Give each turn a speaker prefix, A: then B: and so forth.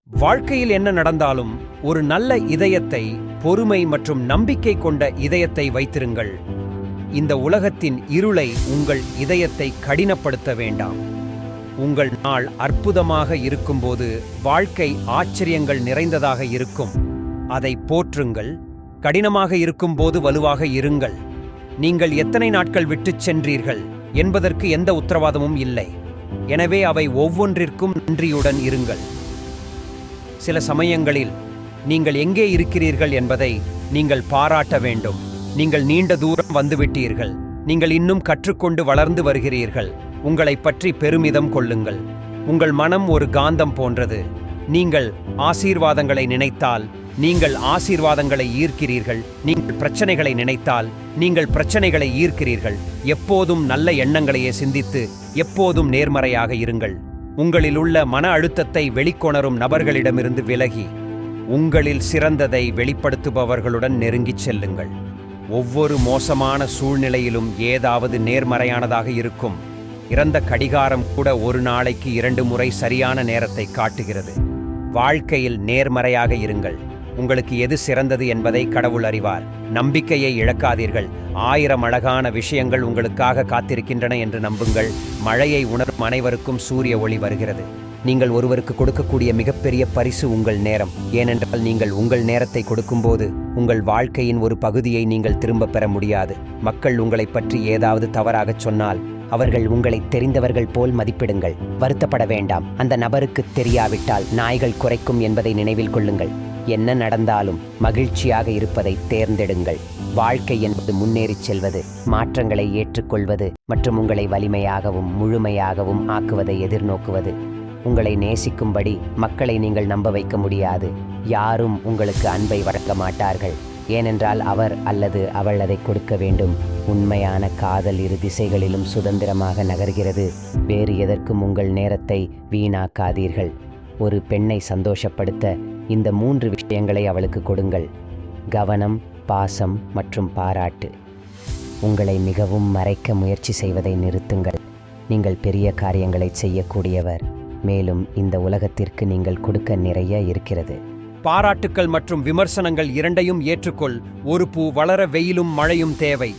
A: வாழ்க்கையில் என்ன நடந்தாலும் ஒரு நல்ல இதயத்தை, பொறுமை மற்றும் நம்பிக்கை கொண்ட இதயத்தை வைத்திருங்கள். இந்த உலகத்தின் இருளை உங்கள் இதயத்தை கடினப்படுத்த வேண்டாம். உங்கள் நாள் அற்புதமாக இருக்கும்போது வாழ்க்கை ஆச்சரியங்கள் நிறைந்ததாக இருக்கும். அதை போற்றுங்கள். கடினமாக இருக்கும்போது வலுவாக இருங்கள். நீங்கள் எத்தனை நாட்கள் விட்டுச் சென்றீர்கள் என்பதற்கு எந்த உத்தரவாதமும் இல்லை. எனவே அவை ஒவ்வொன்றிற்கும் நன்றியுடன் இருங்கள். சில சமயங்களில் நீங்கள் எங்கே இருக்கிறீர்கள் என்பதை நீங்கள் பாராட்ட வேண்டும். நீங்கள் நீண்ட தூரம் வந்துவிட்டீர்கள். நீங்கள் இன்னும் கற்றுக்கொண்டு வளர்ந்து வருகிறீர்கள். உங்களை பற்றி பெருமிதம் கொள்ளுங்கள். உங்கள் மனம் ஒரு காந்தம் போன்றது. நீங்கள் ஆசீர்வாதங்களை நினைத்தால் நீங்கள் ஆசீர்வாதங்களை ஈர்க்கிறீர்கள். நீங்கள் பிரச்சனைகளை நினைத்தால் நீங்கள் பிரச்சனைகளை ஈர்க்கிறீர்கள். எப்போதும் நல்ல எண்ணங்களையே சிந்தித்து எப்போதும் நேர்மறையாக இருங்கள். உங்களில் உள்ள மன அழுத்தத்தை வெளிக்கொணரும் நபர்களிடமிருந்து விலகி உங்களில் சிறந்ததை வெளிப்படுத்துபவர்களுடன் நெருங்கிச் செல்லுங்கள். ஒவ்வொரு மோசமான சூழ்நிலையிலும் ஏதாவது நேர்மறையானதாக இருக்கும். இறந்த கடிகாரம் கூட ஒரு நாளைக்கு 2 முறை சரியான நேரத்தை காட்டுகிறது. வாழ்க்கையில் நேர்மறையாக இருங்கள். உங்களுக்கு எது சிறந்தது என்பதை கடவுள் அறிவார். நம்பிக்கையை இழக்காதீர்கள். 1000 அழகான விஷயங்கள் உங்களுக்காக காத்திருக்கின்றன என்று நம்புங்கள். மழையை உணரும் அனைவருக்கும் சூரிய ஒளி வருகிறது. நீங்கள் ஒருவருக்கு கொடுக்கக்கூடிய மிகப்பெரிய பரிசு உங்கள் நேரம். ஏனென்றால் நீங்கள் உங்கள் நேரத்தை கொடுக்கும்போது உங்கள் வாழ்க்கையின் ஒரு பகுதியை நீங்கள் திரும்ப பெற முடியாது. மக்கள் உங்களை பற்றி ஏதாவது தவறாகச் சொன்னால் அவர்கள் உங்களை தெரிந்தவர்கள் போல் மதிப்பிடுங்கள். வருத்தப்பட வேண்டாம். அந்த நபருக்கு தெரியாவிட்டால் நாய்கள் குறைக்கும் என்பதை நினைவில் கொள்ளுங்கள். என்ன நடந்தாலும் மகிழ்ச்சியாக இருப்பதை தேர்ந்தெடுங்கள். வாழ்க்கை என்பது முன்னேறிச் செல்வது, மாற்றங்களை ஏற்றுக்கொள்வது மற்றும் உங்களை வலிமையாகவும் முழுமையாகவும் ஆக்குவதை எதிர்நோக்குவது. உங்களை நேசிக்கும்படி மக்களை நீங்கள் நம்ப வைக்க முடியாது. யாரும் உங்களுக்கு அன்பை வழங்க மாட்டார்கள். ஏனென்றால் அவர் அல்லது அவள் அதை கொடுக்க வேண்டும். உண்மையான காதல் இரு திசைகளிலும் சுதந்திரமாக நகர்கிறது. வேறு எதற்கும் உங்கள் நேரத்தை வீணாக்காதீர்கள். ஒரு பெண்ணை சந்தோஷப்படுத்த இந்த 3 விஷயங்களை அவளுக்கு கொடுங்கள்: கவனம், பாசம் மற்றும் பாராட்டு. உங்களை மிகவும் மறைக்க முயற்சி செய்வதை நிறுத்துங்கள். நீங்கள் பெரிய காரியங்களை செய்யக்கூடியவர். மேலும் இந்த உலகத்திற்கு நீங்கள் கொடுக்க நிறைய இருக்கிறது. பாராட்டுக்கள் மற்றும் விமர்சனங்கள் இரண்டையும் ஏற்றுக்கொள். ஒரு பூ வளர வெயிலும் மழையும் தேவை.